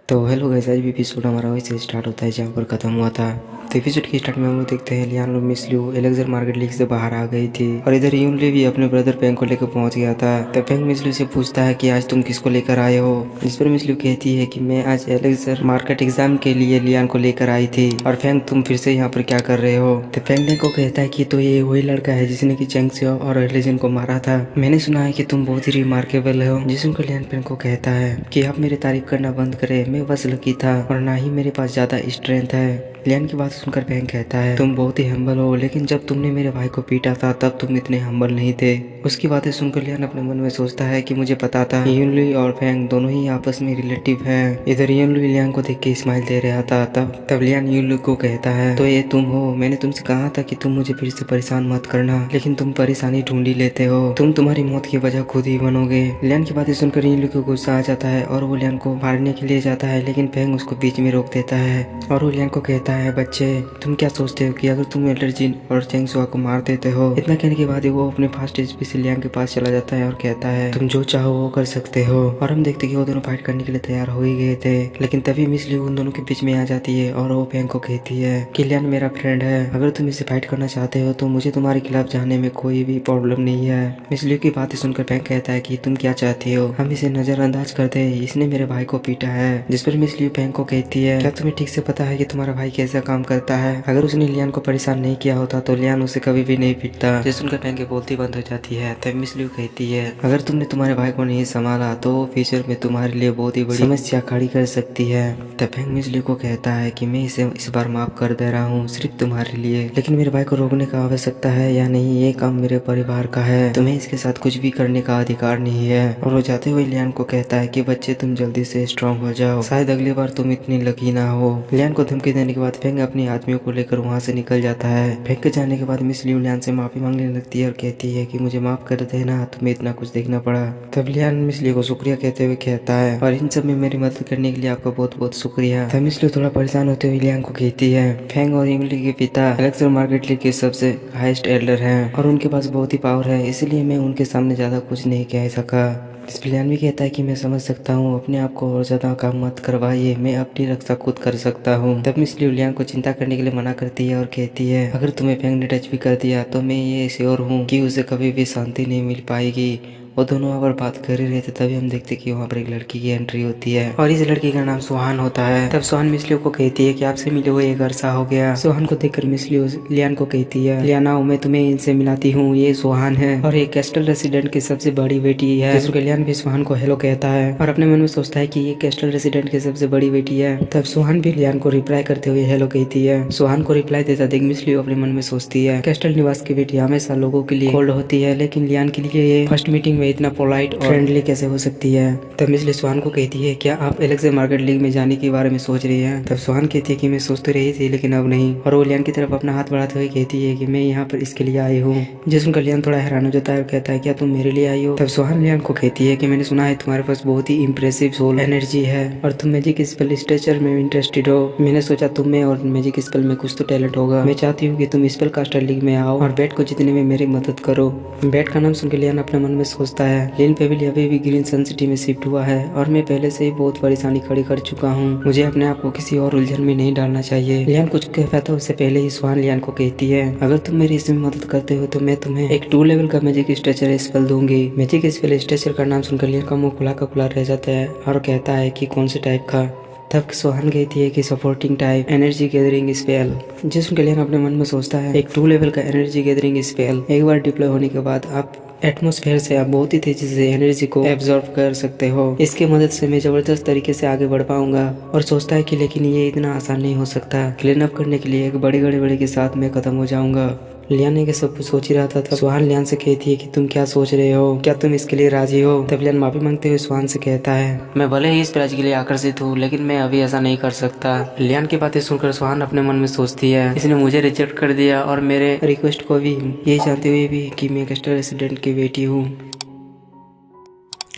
तो hello guys, आज भी एपिसोड हमारा वैसे स्टार्ट होता है जहाँ पर खत्म हुआ था। तो एपिसोड के स्टार्ट में हम लोग देखते हैं लियान और miss Liu elixir market league से बाहर आ गई थी और इधर यूनली भी अपने ब्रदर पेंग को लेकर पहुंच गया था। तब पेंग मिस लियू से पूछता है कि आज तुम किसको लेकर आए हो, जिस पर मिस लियू कहती है कि मैं आज एलेक्सर मार्केट एग्जाम के लिए लियान को लेकर आई थी। और फेंग तुम फिर से यहाँ पर क्या कर रहे हो। तो फेंग को कहता है कि तो ये वही लड़का है जिसने की चेंग सियो और रिलीजन को मारा था। मैंने सुना है कि तुम बहुत ही रिमार्केबल हो। जिसको लियान पेंग को कहता है कि आप मेरी तारीफ करना बंद करें, मैं बस लकी था और ना ही मेरे पास ज्यादा स्ट्रेंथ है। लियान की बात सुनकर पेंग कहता है तुम बहुत ही हम्बल हो, लेकिन जब तुमने मेरे भाई को पीटा था तब तुम इतने हम्बल नहीं थे। उसकी बातें सुनकर लियान अपने मन में सोचता है कि मुझे पता था यूनली और फेंग दोनों ही आपस में रिलेटिव हैं। इधर यूनली लियान को देख के स्माइल दे रहा था। तब लियान यूनली को कहता है तो ये तुम हो। मैंने तुमसे कहा था कि तुम मुझे फिर से परेशान मत करना, लेकिन तुम परेशानी ढूंढी लेते हो। तुम तुम्हारी मौत की वजह खुद ही बनोगे। लियान की बातें सुनकर यूनली को गुस्सा आ जाता है और वो लियान को मारने के लिए जाता है, लेकिन फेंग उसको बीच में रोक देता है और वो लियान को कहता है बच्चे तुम क्या सोचते हो कि अगर तुम एल्डर जिन और चेंग सुआ को मार देते हो। इतना कहने के बाद वो अपने फास्ट स्पीड से लियान के पास चला जाता है और कहता है तुम जो चाहो वो कर सकते हो। और हम देखते कि वो दोनों फाइट करने के लिए तैयार हो ही गए थे, लेकिन तभी मिस लियू उन दोनों के बीच में आ जाती है और वो फेंग को कहती है कि लियान मेरा फ्रेंड है, अगर तुम इसे फाइट करना चाहते हो तो मुझे तुम्हारे खिलाफ जाने में कोई भी प्रॉब्लम नहीं है। मिस लियू की बातें सुनकर फेंग कहता है कि तुम क्या चाहती हो, हम इसे नजरअंदाज कर दे, इसने मेरे भाई को पीटा है। जिस पर मिस लियू फेंग को कहती है क्या तुम्हें ठीक से पता है कि तुम्हारा भाई कैसा काम करता है, अगर उसने लियान को परेशान नहीं किया होता तो लियान उसे कभी भी नहीं पीटता। जो सुनकर फेंग बोलती बंद हो जाती है। तब मिस लियू कहती है अगर तुमने तुम्हारे भाई को नहीं संभाला तो वो फ्यूचर में तुम्हारे लिए बहुत ही बड़ी समस्या खड़ी कर सकती है। तब फेंग मिस लियू को कहता है कि मैं इसे इस बार माफ कर दे रहा हूँ सिर्फ तुम्हारे लिए, लेकिन मेरे भाई को रोकने का आवश्यकता है या नहीं ये काम मेरे परिवार का है, तुम्हें इसके साथ कुछ भी करने का अधिकार नहीं है। और वो जाते हुए लियान को कहता है कि बच्चे तुम जल्दी से स्ट्रॉन्ग हो जाओ, शायद अगली बार तुम इतनी लकी ना हो। लियान को धमकी देने के बाद फेंग अपने आदमियों को लेकर वहाँ से निकल जाता है। फेंक के जाने के बाद मिस लियू लियान से माफी मांगने लगती है और कहती है कि मुझे माफ कर देना, तुम्हें इतना कुछ देखना पड़ा। तब लियान मिस लियू को शुक्रिया कहते हुए कहता है और इन सब में मेरी मदद करने के लिए आपका बहुत बहुत शुक्रिया। तब मिस लियू थोड़ा परेशान होते हुए लियान को कहती है फेंग और यूनली के पिता एलेक्सर मार्केट लीग के सबसे हाईएस्ट एल्डर हैं और उनके पास बहुत ही पावर है, इसलिए मैं उनके सामने ज्यादा कुछ नहीं कह सका। लियान भी कहता है कि मैं समझ सकता हूँ, अपने आप को और ज्यादा काम मत करवाइए, मैं अपनी रक्षा खुद कर सकता हूँ। तब मिस लियू लियान को चिंता करने के लिए मना करती है और कहती है अगर तुम्हें फेंग ने टच भी कर दिया तो मैं ये श्योर हूँ कि उसे कभी भी शांति नहीं मिल पाएगी। वो दोनों अगर बात कर ही रहे थे तभी हम देखते कि वहाँ पर एक लड़की की एंट्री होती है और इस लड़की का नाम सुहान होता है। तब सुहान मिस लियू को कहती है कि आपसे मिले हुए 1 अरसा हो गया। सुहान को देखकर मिस लियू लियान को कहती है लियाना मैं तुम्हें इनसे मिलाती हूँ, ये सुहान है और ये कैस्टल रेसिडेंट की सबसे बड़ी बेटी है। जिसको लियान भी सुहान को हेलो कहता है और अपने मन में सोचता है कि ये कैस्टल रेसिडेंट की सबसे बड़ी बेटी है। तब सुहान भी लियान को रिप्लाई करते हुए हेलो कहती है। सुहान को रिप्लाई देता देख मिस लियू अपने मन में सोचती है कैस्टल निवास की बेटी हमेशा लोगों के लिए कोल्ड होती है, लेकिन लियान के लिए ये फर्स्ट मीटिंग में इतना पोलाइट और फ्रेंडली कैसे हो सकती है। तब मिस लियू सुहान को कहती है क्या आप एलेक्सर मार्केट लीग में जाने के बारे में सोच रही हैं। तब सुहान कहती है कि मैं सोच तो रही थी लेकिन अब नहीं, और वो लियान की तरफ अपना हाथ बढ़ाते हुए कहती है कि मैं यहाँ पर इसके लिए आई हूँ। जो सुनकर लियान थोड़ा हैरान हो जाता है और कहता है क्या तुम मेरे लिए आई हो। तब सुहान लियान को कहती है कि मैंने सुना है तुम्हारे पास बहुत ही इम्प्रेसिव सोल एनर्जी है और तुम मैजिक स्पेल स्ट्रेचर में इंटरेस्टेड हो। मैंने सोचा तुम में और मैजिक स्पेल में कुछ तो टैलेंट होगा। मैं चाहती हूँ कि तुम स्पेल कास्टर लीग में आओ और बैट को जीतने में मेरी मदद करो। बैट का नाम सुनकर लियान अपने मन में सोचता है लिन पेविल अभी भी ग्रीन सन सिटी में शिफ्ट हुआ है और मैं पहले से ही बहुत परेशानी खड़ी कर चुका हूँ, मुझे अपने आप को किसी और उलझन में नहीं डालना चाहिए। लियान कुछ कहता था उससे पहले ही सुहान लियान को कहती है अगर तुम मेरी इसमें मदद करते हो तो मैं तुम्हें एक 2 लेवल का मैजिक स्ट्रेचर स्पेल दूंगी। मैजिक स्पेल स्ट्रेचर का नाम सुनकर लियान का मुंह खुला का खुला रह जाता है और कहता है कि कौन से टाइप का। तब सुहान कहती है कि supporting type energy gathering spell. जिसको लियान अपने मन में सोचता है एक 2 लेवल का एनर्जी गैदरिंग स्पेल एक बार डिप्लॉय होने के बाद आप एटमॉस्फेयर से आप बहुत ही तेजी से एनर्जी को एब्जॉर्ब कर सकते हो। इसके मदद से मैं जबरदस्त तरीके से आगे बढ़ पाऊंगा। और सोचता है कि लेकिन ये इतना आसान नहीं हो सकता, क्लीन अप करने के लिए एक बड़ी गड़बड़ी के साथ मैं खत्म हो जाऊंगा। लियान ने सब कुछ सोच ही रहा था। सुहान लियान से कहती है कि तुम क्या सोच रहे हो, क्या तुम इसके लिए राजी हो। तब लियान माफी मांगते हुए सुहान से कहता है मैं भले ही इस प्राइज के लिए आकर्षित हूँ, लेकिन मैं अभी ऐसा नहीं कर सकता। लियान की बातें सुनकर सुहान अपने मन में सोचती है इसने मुझे रिजेक्ट कर दिया और मेरे रिक्वेस्ट को भी, ये जानते हुए भी कि मैं कैस्टल रेसिडेंट की बेटी हूँ।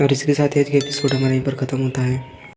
और इसके साथ आज का एपिसोड हमारा यहीं पर खत्म होता है।